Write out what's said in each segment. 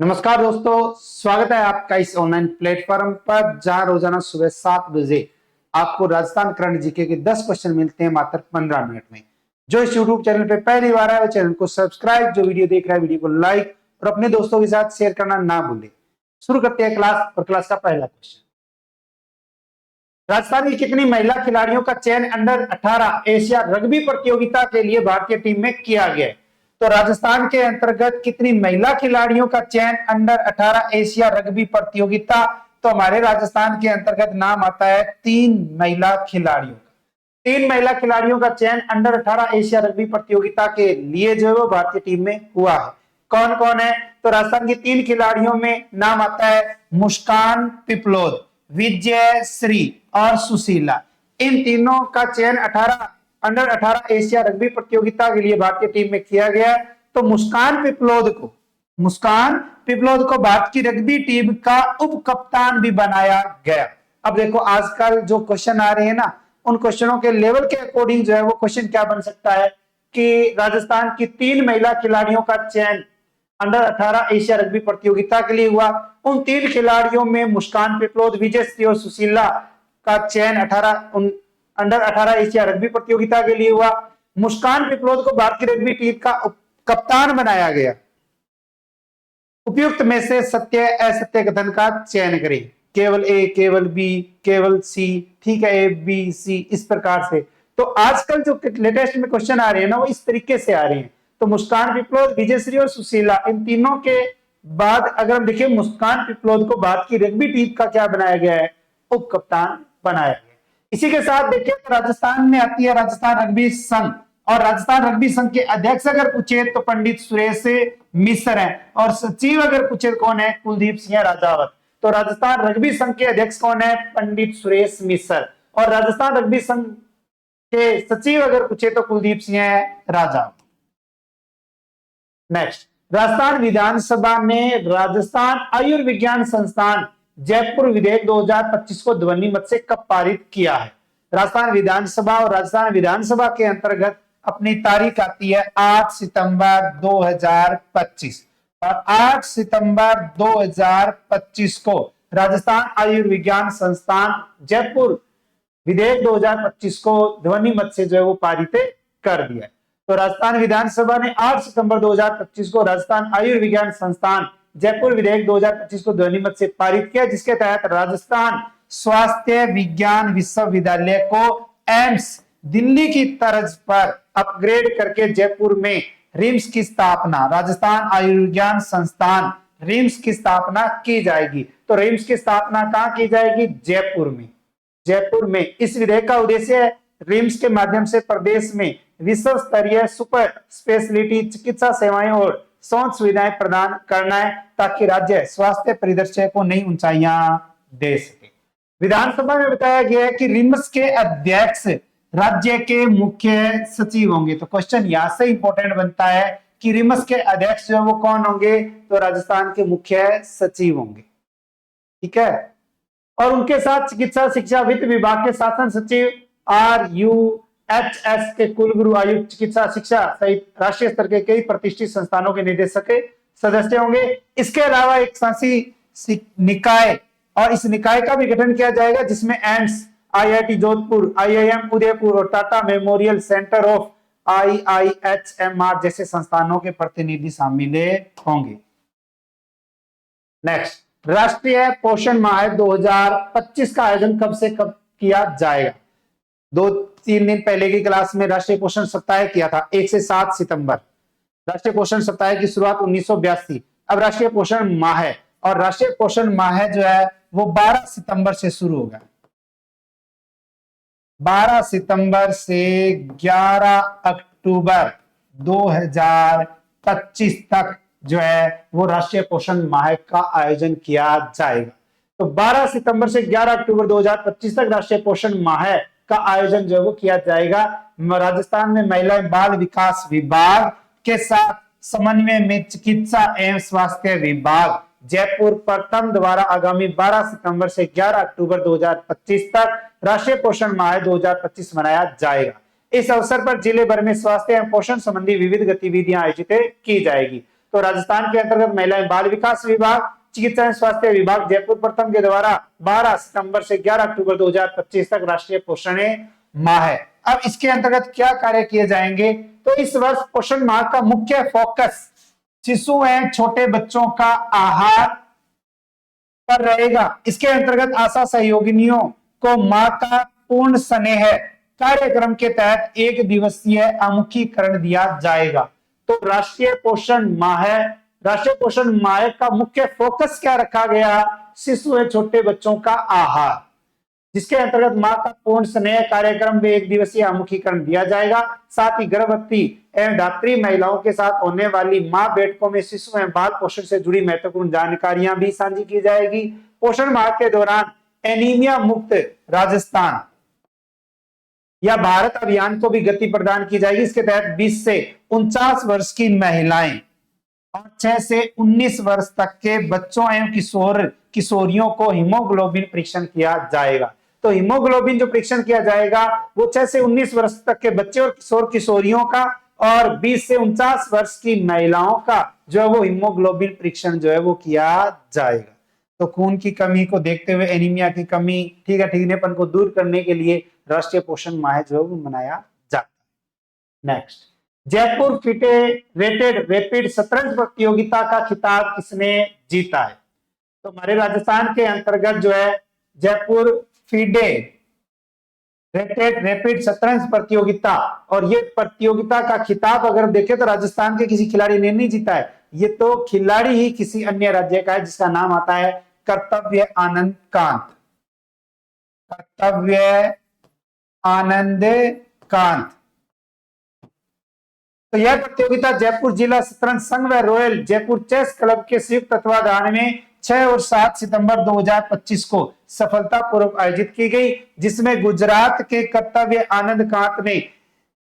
नमस्कार दोस्तों, स्वागत है आपका इस ऑनलाइन प्लेटफॉर्म पर जहां रोजाना सुबह 7 बजे आपको राजस्थान करंट जीके के 10 क्वेश्चन मिलते हैं मात्र 15 मिनट में। जो इस यूट्यूब चैनल पे पहली बार आए वो चैनल को सब्सक्राइब, जो वीडियो देख रहा है वीडियो को लाइक और अपने दोस्तों के साथ शेयर करना ना भूले। शुरू करते हैं क्लास। और क्लास का पहला क्वेश्चन, राजस्थान की कितनी महिला खिलाड़ियों का चयन अंडर 18 एशिया रग्बी प्रतियोगिता के लिए भारतीय टीम में किया गया है? तो राजस्थान के अंतर्गत कितनी महिला खिलाड़ियों का चयन अंडर 18 एशिया रग्बी प्रतियोगिता? तो हमारे राजस्थान के अंतर्गत नाम आता है 3 महिला खिलाड़ियों का। 3 महिला खिलाड़ियों का चयन अंडर 18 एशिया रग्बी प्रतियोगिता के लिए जो है वो भारतीय टीम में हुआ है। कौन कौन है? तो राजस्थान की 3 खिलाड़ियों में नाम आता है मुस्कान पिपलोद, विजय श्री और सुशीला। इन तीनों का चयन अंडर 18 एशिया रग्बी प्रतियोगिता के लिए भारतीय टीम में किया गया। तो मुस्कान पिपलोद को भारत की रग्बी टीम का उप कप्तान भी बनाया गया। अब देखो, आजकल जो क्वेश्चन आ रहे हैं ना, उन क्वेश्चनों के लेवल के अकॉर्डिंग जो है वो क्वेश्चन क्या बन सकता है कि राजस्थान की 3 महिला खिलाड़ियों का चयन अंडर 18 एशिया रग्बी प्रतियोगिता के लिए हुआ। उन 3 खिलाड़ियों में मुस्कान पिपलोद, विजय श्री और सुशीला का चयन अंडर 18 एशिया रग्बी प्रतियोगिता के लिए हुआ। मुस्कान पिपलोद को भारतीय रग्बी टीम का कप्तान बनाया गया। उपयुक्त में से सत्य असत्य कथन का चयन करें। केवल ए, केवल बी, केवल सी, ठीक है, ए बी सी, इस प्रकार से। तो आजकल जो लेटेस्ट में क्वेश्चन आ रहे हैं ना, वो इस तरीके से आ रहे हैं। तो मुस्कान पिपलोद, विजयश्री और सुशीला, इन तीनों के बाद अगर हम देखें, मुस्कान पिपलोद को भारत की रग्बी टीम का क्या बनाया गया है? उप कप्तान बनाया गया। इसी के साथ देखिए, राजस्थान में आती है राजस्थान रग्बी संघ, और राजस्थान रग्बी संघ के अध्यक्ष अगर पूछे तो पंडित सुरेश मिश्र हैं, और सचिव अगर पूछे कौन है? कुलदीप सिंह राजावत। तो राजस्थान रग्बी संघ के अध्यक्ष कौन है? पंडित सुरेश मिश्र। और राजस्थान रग्बी संघ के सचिव अगर पूछे तो कुलदीप सिंह राजावत। नेक्स्ट, राजस्थान विधानसभा ने राजस्थान आयुर्विज्ञान संस्थान जयपुर विधेयक 2025 को ध्वनि मत से कब पारित किया है? राजस्थान विधानसभा, और राजस्थान विधानसभा के अंतर्गत अपनी तारीख आती है 8 सितंबर 2025, और 8 सितंबर 2025 को राजस्थान आयुर्विज्ञान संस्थान जयपुर विधेयक 2025 को ध्वनि मत से जो है वो पारित कर दिया। तो राजस्थान विधानसभा ने 8 सितंबर 2025 को राजस्थान आयुर्विज्ञान संस्थान जयपुर विधेयक 2025 को ध्वनि मत से पारित किया, जिसके तहत राजस्थान स्वास्थ्य विज्ञान विश्वविद्यालय को एम्स दिल्ली की तर्ज पर अपग्रेड करके जयपुर में रिम्स की स्थापना, राजस्थान आयुर्विज्ञान संस्थान रिम्स की स्थापना की जाएगी। तो रिम्स की स्थापना कहां की जाएगी? जयपुर में। जयपुर में। इस विधेयक का उद्देश्य है रिम्स के माध्यम से प्रदेश में विश्व स्तरीय सुपर स्पेशलिटी चिकित्सा सेवाएं और स्वास्थ्य सुविधाएं प्रदान करना है, ताकि राज्य स्वास्थ्य परिदृश्य को नई ऊंचाइयां दे सके। विधानसभा में बताया गया है कि रिम्स के अध्यक्ष राज्य के मुख्य सचिव होंगे। तो क्वेश्चन यहां से इंपॉर्टेंट बनता है कि रिम्स के अध्यक्ष जो वो कौन होंगे? तो राजस्थान के मुख्य सचिव होंगे, ठीक है। और उनके साथ चिकित्सा शिक्षा वित्त विभाग के शासन सचिव, RUHS के कुलगुरु, आयुक्त चिकित्सा शिक्षा सहित राष्ट्रीय स्तर के कई प्रतिष्ठित संस्थानों के निदेशक सदस्य होंगे। इसके अलावा एक शासी निकाय, और इस निकाय का भी गठन किया जाएगा, जिसमें AIIMS, IIT Jodhpur, IIM Udaipur और Tata Memorial Centre of IIHMR जैसे संस्थानों के प्रतिनिधि शामिल होंगे। नेक्स्ट, राष्ट्रीय पोषण माह 2025 का आयोजन कब से कब किया जाएगा? 2-3 दिन पहले की क्लास में राष्ट्रीय पोषण सप्ताह किया था, 1 से 7 सितंबर। राष्ट्रीय पोषण सप्ताह की शुरुआत 1982। अब राष्ट्रीय पोषण माह है, और राष्ट्रीय पोषण माह जो है वो 12 सितंबर से शुरू होगा। 12 सितंबर से 11 अक्टूबर 2025 तक जो है वो राष्ट्रीय पोषण माह का आयोजन किया जाएगा। तो 12 सितंबर से 11 अक्टूबर 2025 तक राष्ट्रीय पोषण माह का आयोजन जो है वो किया जाएगा। राजस्थान में महिला एवं बाल विकास विभाग के साथ समन्वय में चिकित्सा एवं स्वास्थ्य विभाग जयपुर प्रथम द्वारा आगामी 12 सितंबर से 11 अक्टूबर 2025 तक राष्ट्रीय पोषण माह 2025 मनाया जाएगा। इस अवसर पर जिले भर में स्वास्थ्य एवं पोषण संबंधी विविध गतिविधियां आयोजित की जाएगी। तो राजस्थान के अंतर्गत महिला एवं बाल विकास विभाग, चिकित्सा एवं स्वास्थ्य विभाग जयपुर प्रथम के द्वारा 12 सितंबर से 11 अक्टूबर 2025 तक राष्ट्रीय पोषण माह है। अब इसके अंतर्गत क्या कार्य किए जाएंगे, तो इस वर्ष पोषण माह का मुख्य फोकस शिशु एवं छोटे बच्चों का आहार पर रहेगा। इसके अंतर्गत आशा सहयोगिनियों को मां का पूर्ण स्नेह कार्यक्रम के तहत 1 दिवसीय आमुखीकरण दिया जाएगा। तो राष्ट्रीय पोषण माह का मुख्य फोकस क्या रखा गया, शिशु एवं छोटे बच्चों का आहार, जिसके अंतर्गत मां का पूर्ण स्नेह कार्यक्रम में 1 दिवसीय आमुखीकरण दिया जाएगा। साथ ही गर्भवती एवं धात्री महिलाओं के साथ होने वाली मां बैठकों में शिशु एवं बाल पोषण से जुड़ी महत्वपूर्ण जानकारियां भी साझी की जाएगी। पोषण माह के दौरान एनीमिया मुक्त राजस्थान या भारत अभियान को भी गति प्रदान की जाएगी। इसके तहत 20 से 49 वर्ष की महिलाएं और 6 से 19 वर्ष तक के बच्चों एवं किशोरियों को हीमोग्लोबिन परीक्षण किया जाएगा। तो हीमोग्लोबिन जो परीक्षण किया जाएगा वो 6 से 19 वर्ष तक के बच्चे और किशोर किशोरियों का और 20 से 49 वर्ष की महिलाओं का जो है वो हीमोग्लोबिन परीक्षण जो है वो किया जाएगा। तो खून की कमी को देखते हुए, एनीमिया की कमी, ठीक है, ठीकनेपन को दूर करने के लिए राष्ट्रीय पोषण माह जो है वो मनाया जाता है। नेक्स्ट, जयपुर फेडरेटेड रैपिड शतरंज प्रतियोगिता का खिताब किसने जीता है? तो हमारे राजस्थान के अंतर्गत जो है जयपुर फेडरेटेड रैपिड शतरंज प्रतियोगिता, और ये प्रतियोगिता का खिताब अगर देखें तो राजस्थान के किसी खिलाड़ी ने नहीं जीता है, ये तो खिलाड़ी ही किसी अन्य राज्य का है जिसका नाम आता है कर्तव्य आनंद कांत। कर्तव्य आनंद कांत। तो यह प्रतियोगिता जयपुर जिला शतरंज संघ व रॉयल जयपुर चेस क्लब के संयुक्त तत्वाधान में 6 और 7 सितंबर 2025 को सफलतापूर्वक आयोजित की गई, जिसमें गुजरात के कर्तव्य आनंद कांत ने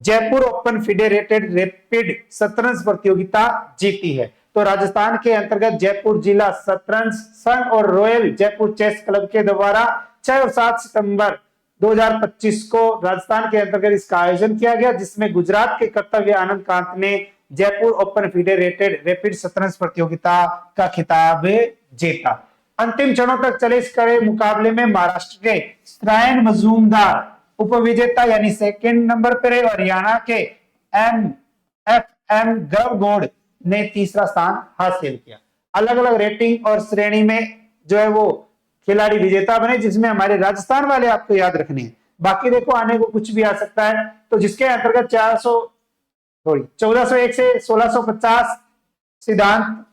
जयपुर ओपन फेडरेटेड रैपिड शतरंज प्रतियोगिता जीती है। तो राजस्थान के अंतर्गत जयपुर जिला शतरंज संघ और रॉयल जयपुर चेस क्लब के द्वारा 6 और 7 सितंबर 2025 को राजस्थान के अंतर्गत इसका आयोजन किया गया, जिसमें गुजरात के कर्तव्य आनंद कांत ने जयपुर ओपन फेडरेटेड रैपिड शतरंज प्रतियोगिता का खिताब जीता। अंतिम क्षणों तक चले इस कड़े मुकाबले में महाराष्ट्र के श्रायन मजूमदार उपविजेता यानी सेकंड नंबर पर, हरियाणा के एम गर्वगोड़ ने तीसरा स्थान हासिल किया। अलग अलग रेटिंग और श्रेणी में जो है वो खिलाड़ी विजेता बने, जिसमें हमारे राजस्थान वाले आपको याद रखने हैं, बाकी देखो आने को कुछ भी आ सकता है। तो जिसके अंतर्गत 1401 से 1650 सिद्धांत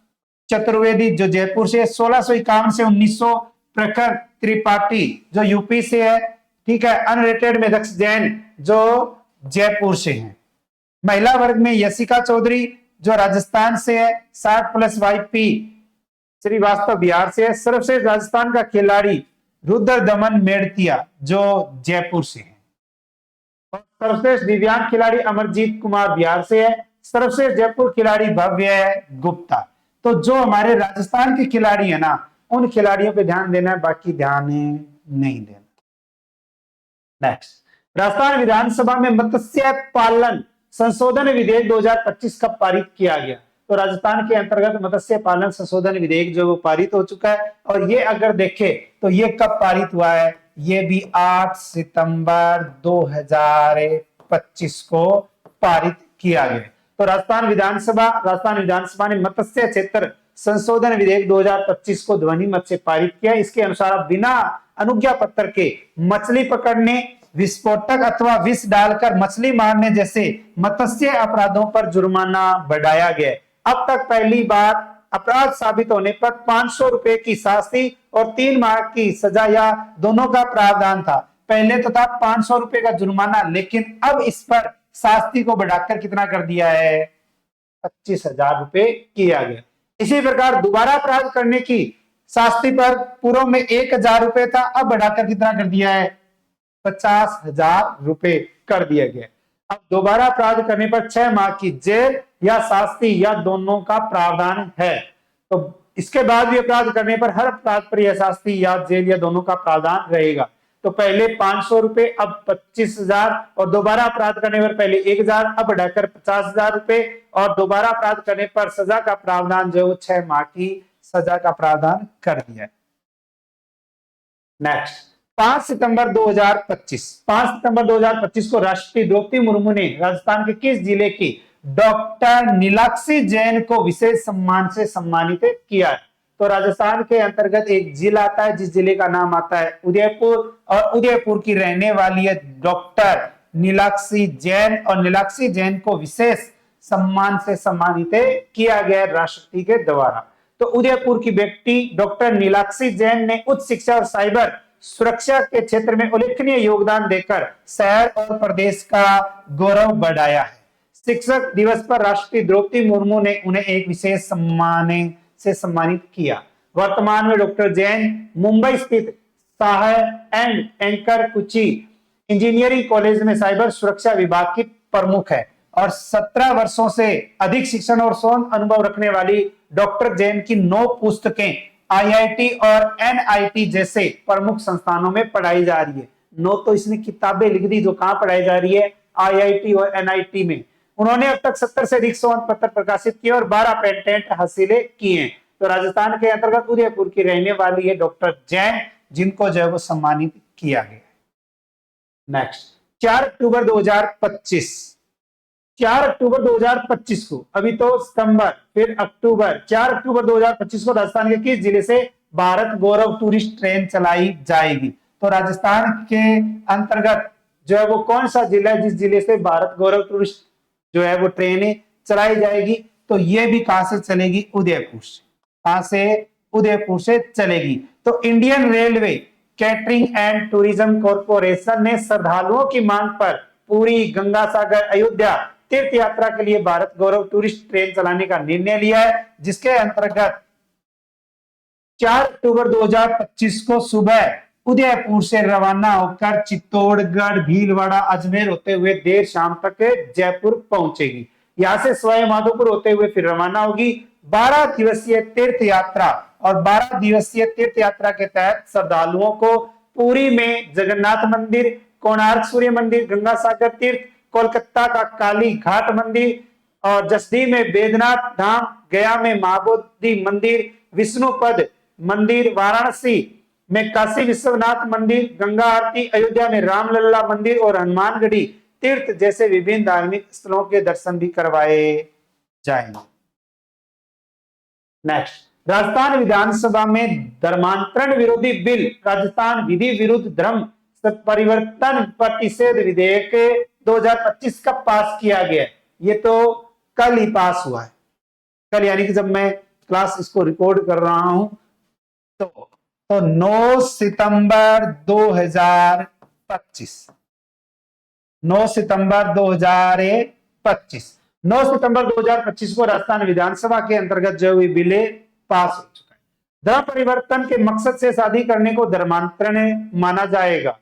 चतुर्वेदी जो जयपुर से, 1651 से 1900 प्रखर त्रिपाठी जो यूपी से है, ठीक है, अनरेटेड में दक्ष जैन जो जयपुर से हैं। महिला वर्ग में यशिका चौधरी जो राजस्थान से है, 60+ YP श्रीवास्तव बिहार से है। सर्वश्रेष्ठ राजस्थान का खिलाड़ी रुद्र दमन मेड़तिया जो जयपुर से है। और सर्वश्रेष्ठ दिव्यांग खिलाड़ी अमरजीत कुमार बिहार से है। सर्वश्रेष्ठ जयपुर खिलाड़ी भव्य गुप्ता। तो जो हमारे राजस्थान के खिलाड़ी है ना, उन खिलाड़ियों पे ध्यान देना है, बाकी ध्यान नहीं देना। नेक्स्ट, राजस्थान विधानसभा में मत्स्य पालन संशोधन विधेयक 2025 कब पारित किया गया? तो राजस्थान के अंतर्गत मत्स्य पालन संशोधन विधेयक जो वो पारित हो चुका है, और ये अगर देखें तो ये कब पारित हुआ है, ये भी 8 सितंबर 2025 को पारित किया गया। तो राजस्थान विधानसभा ने मत्स्य क्षेत्र संशोधन विधेयक 2025 को ध्वनि मत से पारित किया। इसके अनुसार बिना अनुज्ञा पत्र के मछली पकड़ने, विस्फोटक अथवा विष डालकर मछली मारने जैसे मत्स्य अपराधों पर जुर्माना बढ़ाया गया। अब तक पहली बार अपराध साबित होने पर 500 रुपए की शास्ति और 3 माह की सजा या दोनों का प्रावधान था। पहले तो था 500 रुपए का जुर्माना, लेकिन अब इस पर शास्ति को बढ़ाकर कितना कर दिया है, 25,000 रुपए किया गया। इसी प्रकार दोबारा अपराध करने की शास्ति पर पूर्व में 1,000 रुपए था, अब बढ़ाकर कितना कर दिया है, 50,000 रुपए कर दिया गया। अब दोबारा अपराध करने पर 6 माह की जेल या शास्ति या दोनों का प्रावधान है। तो इसके बाद भी अपराध करने पर हर अपराध पर यह शास्ति या जेल या दोनों का प्रावधान रहेगा। तो पहले 500 रुपए, अब 25,000, और दोबारा अपराध करने पर पहले 1,000, अब बढ़ाकर 50,000 रुपए, और दोबारा अपराध करने पर सजा का प्रावधान जो 6 माह की सजा का प्रावधान कर दिया है। नेक्स्ट 5 सितंबर 2025, 5 सितंबर 2025 को राष्ट्रपति द्रौपदी मुर्मू ने राजस्थान के किस जिले की डॉक्टर नीलाक्षी जैन को विशेष सम्मान से सम्मानित किया है? तो राजस्थान के अंतर्गत एक जिला आता है जिस जिले का नाम आता है उदयपुर, और उदयपुर की रहने वाली है डॉक्टर नीलाक्षी जैन, और नीलाक्षी जैन को विशेष सम्मान से सम्मानित किया गया राष्ट्रपति के द्वारा। तो उदयपुर की व्यक्ति डॉक्टर नीलाक्षी जैन ने उच्च शिक्षा और साइबर सुरक्षा के क्षेत्र में उल्लेखनीय योगदान देकर शहर और प्रदेश का गौरव बढ़ाया है। शिक्षक दिवस पर राष्ट्रपति द्रौपदी मुर्मू ने उन्हें एक विशेष सम्मान से सम्मानित किया। वर्तमान में डॉक्टर जैन मुंबई स्थित Shah and Anchor Kutchhi Engineering College में साइबर सुरक्षा विभाग की प्रमुख है, और 17 वर्षों से अधिक शिक्षण और शोध अनुभव रखने वाली डॉक्टर जैन की 9 पुस्तकें आईआईटी और एनआईटी जैसे प्रमुख संस्थानों में पढ़ाई जा रही है। 9 तो इसने किताबें लिख दी जो कहां पढ़ाई जा रही है, आईआईटी और एनआईटी में। उन्होंने अब तक 70 से अधिक शोध पत्र प्रकाशित किए और 12 पेटेंट हासिल किए। तो राजस्थान के अंतर्गत उदयपुर की रहने वाली है डॉक्टर जैन, जिनको जो है वो सम्मानित किया गया। नेक्स्ट 4 अक्टूबर 2025, 4 अक्टूबर 2025 को, अभी तो सितंबर फिर अक्टूबर, 4 अक्टूबर 2025 को राजस्थान के किस जिले से भारत गौरव टूरिस्ट ट्रेन चलाई जाएगी? तो राजस्थान के अंतर्गत जो है वो कौन सा जिला है जिस जिले से भारत गौरव टूरिस्ट जो है वो ट्रेन चलाई जाएगी? तो ये भी कहां से चलेगी? उदयपुर से। कहां से? उदयपुर से चलेगी। तो Indian railway catering and tourism corporation ने श्रद्धालुओं की मांग पर पूरी, गंगा सागर, अयोध्या तीर्थ यात्रा के लिए भारत गौरव टूरिस्ट ट्रेन चलाने का निर्णय लिया है, जिसके अंतर्गत 4 अक्टूबर 2025 को सुबह उदयपुर से रवाना होकर चित्तौड़गढ़, भीलवाड़ा, अजमेर होते हुए देर शाम तक जयपुर पहुंचेगी। यहां से सवाई माधोपुर होते हुए फिर रवाना होगी। 12 दिवसीय तीर्थ यात्रा, और 12 दिवसीय तीर्थ यात्रा के तहत श्रद्धालुओं को पुरी में जगन्नाथ मंदिर, कोणार्क सूर्य मंदिर, गंगा सागर तीर्थ, कोलकाता का काली घाट मंदिर, और जसदी में बैद्यनाथ धाम, गया में महाबोधि मंदिर, विष्णुपद मंदिर, वाराणसी में काशी विश्वनाथ मंदिर, गंगा आरती, अयोध्या में रामलल्ला मंदिर और हनुमानगढ़ी तीर्थ जैसे विभिन्न धार्मिक स्थलों के दर्शन भी करवाए जाएंगे। नेक्स्ट, राजस्थान विधानसभा में धर्मांतरण विरोधी बिल, राजस्थान विधि विरुद्ध धर्म परिवर्तन प्रतिषेध विधेयक 2025 का पास किया गया। ये तो कल ही पास हुआ है, कल, यानी कि जब मैं क्लास इसको रिकॉर्ड कर रहा हूं तो 9 सितंबर 2025, 9 सितंबर 2025, 9 सितंबर 2025 को राजस्थान विधानसभा के अंतर्गत जो हुई बिल पास हो चुका है। धर्म परिवर्तन के मकसद से शादी करने को धर्मांतरण माना जाएगा।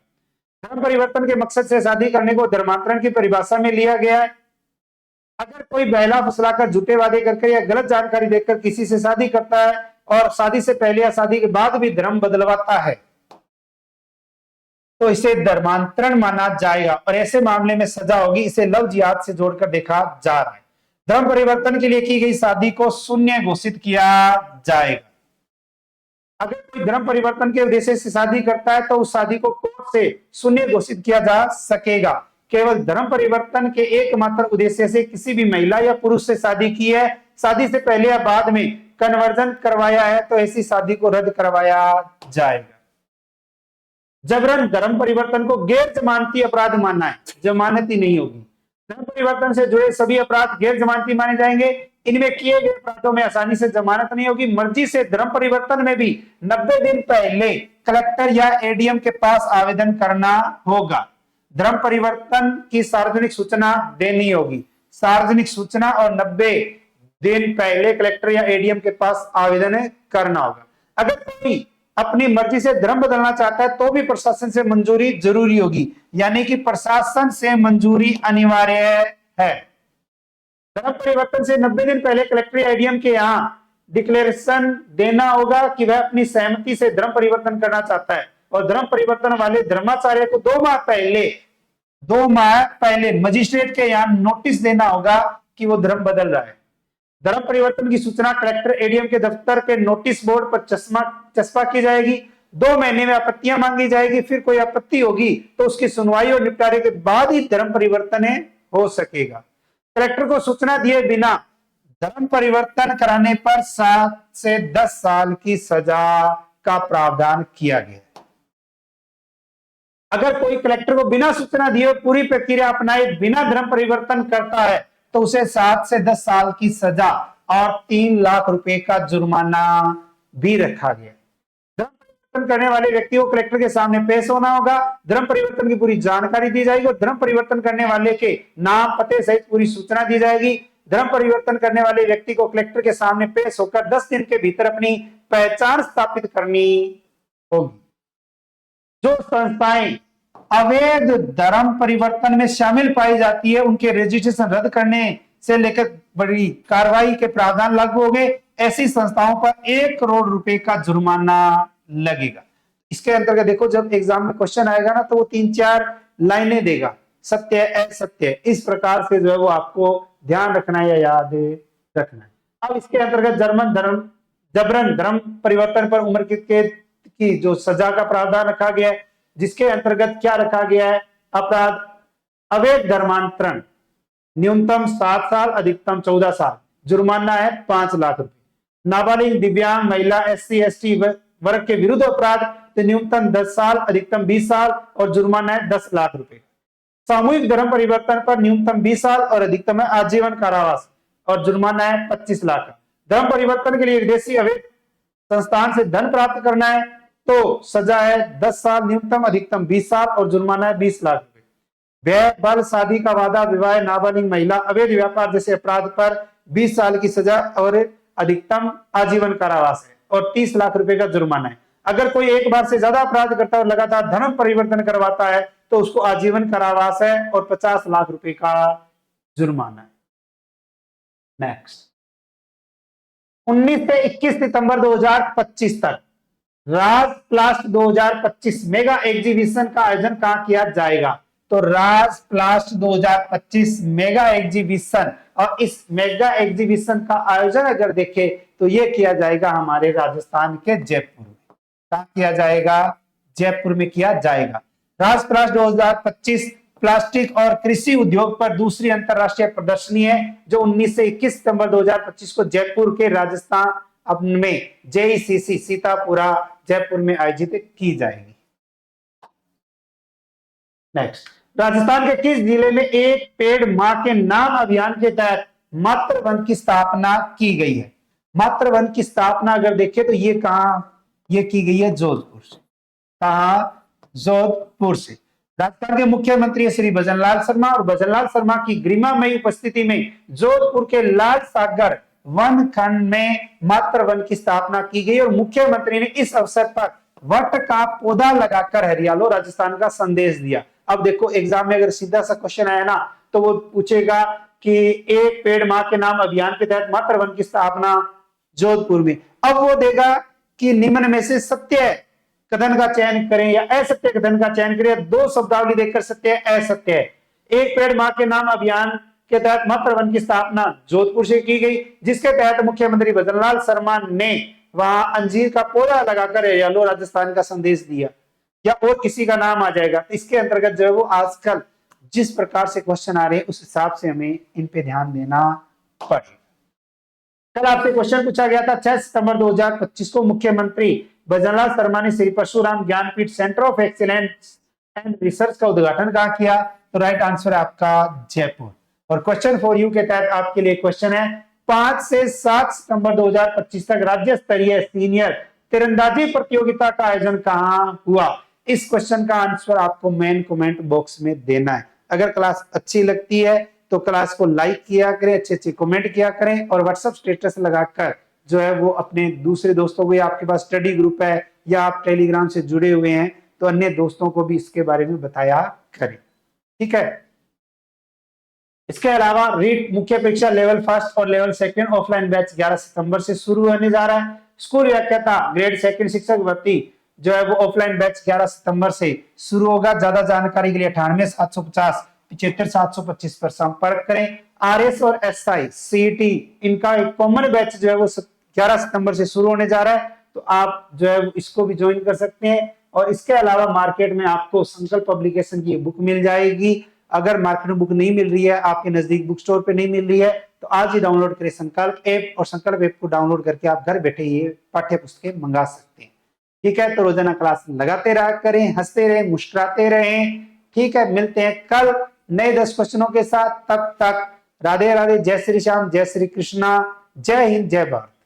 धर्म परिवर्तन के मकसद से शादी करने को धर्मांतरण की परिभाषा में लिया गया है। अगर कोई बहला फुसलाकर, झूठे वादे करके या गलत जानकारी देकर किसी से शादी करता है और शादी से पहले या शादी के बाद भी धर्म बदलवाता है तो इसे धर्मांतरण माना जाएगा, और ऐसे मामले में सजा होगी। इसे लव जिहाद से जोड़कर देखा जा रहा है। धर्म परिवर्तन के लिए की गई शादी को शून्य घोषित किया जाएगा। अगर कोई धर्म परिवर्तन के उद्देश्य से शादी करता है तो उस शादी को कोर्ट से शून्य घोषित किया जा सकेगा। केवल धर्म परिवर्तन के एकमात्र उद्देश्य से किसी भी महिला या पुरुष से शादी की है, शादी से पहले या बाद में कन्वर्जन करवाया है, तो ऐसी शादी को रद्द करवाया जाएगा। जबरन धर्म परिवर्तन को गैर जमानती अपराध मानना है, जमानती नहीं होगी। धर्म परिवर्तन से जुड़े सभी अपराध गैर जमानती माने जाएंगे। इनमें किए गए अपराधों में आसानी से जमानत नहीं होगी। मर्जी से धर्म परिवर्तन में भी 90 दिन पहले कलेक्टर या एडीएम के पास आवेदन करना होगा। धर्म परिवर्तन की सार्वजनिक सूचना देनी होगी। सार्वजनिक सूचना, और 90 दिन पहले कलेक्टर या एडीएम के पास आवेदन करना होगा। अगर कोई अपनी मर्जी से धर्म बदलना चाहता है तो भी प्रशासन से मंजूरी जरूरी होगी, यानी कि प्रशासन से मंजूरी अनिवार्य है। धर्म परिवर्तन से 90 दिन पहले कलेक्टर या एडीएम के यहाँ डिक्लेरेशन देना होगा कि वह अपनी सहमति से धर्म परिवर्तन करना चाहता है। और धर्म परिवर्तन वाले धर्माचार्य को 2 माह पहले मजिस्ट्रेट के यहाँ नोटिस देना होगा कि वो धर्म बदल रहा है। धर्म परिवर्तन की सूचना कलेक्टर एडीएम के दफ्तर के नोटिस बोर्ड पर चस्पा की जाएगी। 2 महीने में आपत्तियां मांगी जाएगी, फिर कोई आपत्ति होगी तो उसकी सुनवाई और निपटारे के बाद ही धर्म परिवर्तन हो सकेगा। कलेक्टर को सूचना दिए बिना धर्म परिवर्तन कराने पर 7 से 10 साल की सजा का प्रावधान किया गया है। अगर कोई कलेक्टर को बिना सूचना दिए पूरी प्रक्रिया अपनाए बिना धर्म परिवर्तन करता है तो उसे 7 से 10 साल की सजा और 3 लाख रुपए का जुर्माना भी रखा गया। धर्म परिवर्तन करने वाले व्यक्ति को कलेक्टर के सामने पेश होना होगा। धर्म परिवर्तन की पूरी जानकारी दी जाएगी और धर्म परिवर्तन करने वाले के नाम पते सहित पूरी सूचना दी जाएगी। धर्म परिवर्तन करने वाले व्यक्ति को कलेक्टर के सामने पेश होकर 10 दिन के भीतर अपनी पहचान स्थापित करनी होगी। जो संस्थाएं अवैध धर्म परिवर्तन में शामिल पाई जाती है उनके रजिस्ट्रेशन रद्द करने से लेकर बड़ी कार्रवाई के प्रावधान लागू हो गए। ऐसी संस्थाओं पर 1 करोड़ रुपए का जुर्माना लगेगा। इसके अंतर्गत देखो, जब एग्जाम में क्वेश्चन आएगा ना तो वो 3-4 लाइनें देगा, सत्य असत्य, इस प्रकार से जो है वो आपको ध्यान रखना है या याद रखना है। अब इसके अंतर्गत जबरन धर्म परिवर्तन पर उम्र की जो सजा का प्रावधान रखा गया है, जिसके अंतर्गत क्या रखा गया है, अपराध अवैध धर्मांतरण, न्यूनतम 7 साल अधिकतम 14 साल, जुर्माना है 5 लाख रुपए। नाबालिग, दिव्यांग, महिला, SC ST वर्ग के विरुद्ध अपराध तो न्यूनतम 10 साल अधिकतम 20 साल और जुर्माना है 10 लाख रुपए। सामूहिक धर्म परिवर्तन पर न्यूनतम 20 साल और अधिकतम है आजीवन कारावास और जुर्माना है 25 लाख का। धर्म परिवर्तन के लिए विदेशी अवैध संस्थान से धन प्राप्त करना है तो सजा है 10 साल न्यूनतम अधिकतम 20 साल और जुर्माना है 20 लाख रुपए। व्यय, बल, शादी का वादा, विवाह, नाबालिग महिला, अवैध व्यापार जैसे अपराध पर 20 साल की सजा और अधिकतम आजीवन कारावास है और 30 लाख रुपए का जुर्माना है। अगर कोई एक बार से ज्यादा अपराध करता है और लगातार धर्म परिवर्तन करवाता है तो उसको आजीवन कारावास है और 50 लाख रुपए का जुर्माना है। नेक्स्ट, 19 से 21 सितंबर 2025 तक राज प्लास्ट 2025 मेगा एग्जीबिशन का आयोजन कहां किया जाएगा? तो राज प्लास्ट 2025 मेगा एग्जीबिशन, और इस मेगा एग्जीबिशन का आयोजन अगर देखें तो यह किया जाएगा हमारे राजस्थान के जयपुर में। कहां किया जाएगा? जयपुर में किया जाएगा। राज प्लास्ट 2025 प्लास्टिक और कृषि उद्योग पर दूसरी अंतरराष्ट्रीय प्रदर्शनी है जो 19 से 21 सितंबर 2025 को जयपुर के राजस्थान में JECC सीतापुरा जयपुर में आयोजित की जाएगी। नेक्स्ट, राजस्थान के किस जिले में एक पेड़ मां के नाम अभियान के तहत मातृ वन की स्थापना की गई है? मातृ वन की स्थापना अगर देखें तो ये कहां ये की गई है? जोधपुर से। कहां? जोधपुर से। राजस्थान के मुख्यमंत्री श्री भजनलाल शर्मा और भजनलाल शर्मा की गरिमामयी उपस्थिति में जोधपुर के लाल सागर वन खंड में मातृ वन की स्थापना की गई और मुख्यमंत्री ने इस अवसर पर वट का पौधा लगाकर हरियालो राजस्थान का संदेश दिया। अब देखो एग्जाम में अगर सीधा सा क्वेश्चन आया ना तो वो पूछेगा कि एक पेड़ मां के नाम अभियान के तहत मातृ वन की स्थापना जोधपुर में। अब वो देगा कि निम्न में से सत्य कथन का चयन करें या असत्य कथन का चयन करें। 2 शब्दावली देखकर सत्य है असत्य है। एक पेड़ मां के नाम अभियान के तहत मातृ वन की स्थापना जोधपुर से की गई, जिसके तहत मुख्यमंत्री भजनलाल शर्मा ने वहां अंजीर का पौधा लगाकर हरियालो राजस्थान का संदेश दिया, या और किसी का नाम आ जाएगा। इसके अंतर्गत जो है वो आजकल जिस प्रकार से क्वेश्चन आ रहे हैं उस हिसाब से हमें इन पे ध्यान देना पड़ेगा। कल आपसे क्वेश्चन पूछा गया था 6 सितंबर 2025 को मुख्यमंत्री भजनलाल शर्मा ने Shri Parshuram Gyanpeeth centre of excellence and research का उद्घाटन कहां किया? तो राइट आंसर है आपका जयपुर। और क्वेश्चन फॉर यू के तहत आपके लिए क्वेश्चन है 5 से 7 सितंबर 2025 तक राज्य स्तरीय सीनियर तीरंदाजी प्रतियोगिता का आयोजन कहां हुआ? इस क्वेश्चन का आंसर आपको मेन कमेंट बॉक्स में देना है। अगर क्लास अच्छी लगती है तो क्लास को लाइक किया करें, अच्छे कमेंट किया करें और व्हाट्सएप स्टेटस लगाकर जो है वो अपने दूसरे दोस्तों को, या आपके पास स्टडी ग्रुप है या आप टेलीग्राम से जुड़े हुए हैं तो अन्य दोस्तों को भी इसके बारे में बताया करें। ठीक है। इसके अलावा रीट मुख्य परीक्षा लेवल 1 और लेवल 2 ऑफलाइन बैच 11 सितंबर से शुरू होने जा रहा है। स्कूल व्याख्याता ग्रेड 2 शिक्षक भर्ती जो है वो ऑफलाइन बैच 11 सितंबर से शुरू होगा। ज्यादा जानकारी के लिए 98,750,75,725 पर संपर्क करें। आरएस और एसआई सीईटी इनका एक कॉमन बैच जो है वो 11 सितंबर से शुरू होने जा रहा है, तो आप जो है इसको भी ज्वाइन कर सकते हैं। और इसके अलावा मार्केट में आपको संकल्प पब्लिकेशन की बुक मिल जाएगी। अगर मार्केट में बुक नहीं मिल रही है, आपके नजदीक बुक स्टोर पे नहीं मिल रही है, तो आज ही डाउनलोड करें संकल्प ऐप, और संकल्प ऐप को डाउनलोड करके आप घर बैठे ये पाठ्य पुस्तकें मंगा सकते हैं। ठीक है, तो रोजाना क्लास लगाते रहा करें, हंसते रहें, मुस्कुराते रहें। ठीक है, मिलते हैं कल नए 10 क्वेश्चनों के साथ। तब तक राधे राधे, जय श्री श्याम, जय श्री कृष्णा, जय हिंद, जय भारत।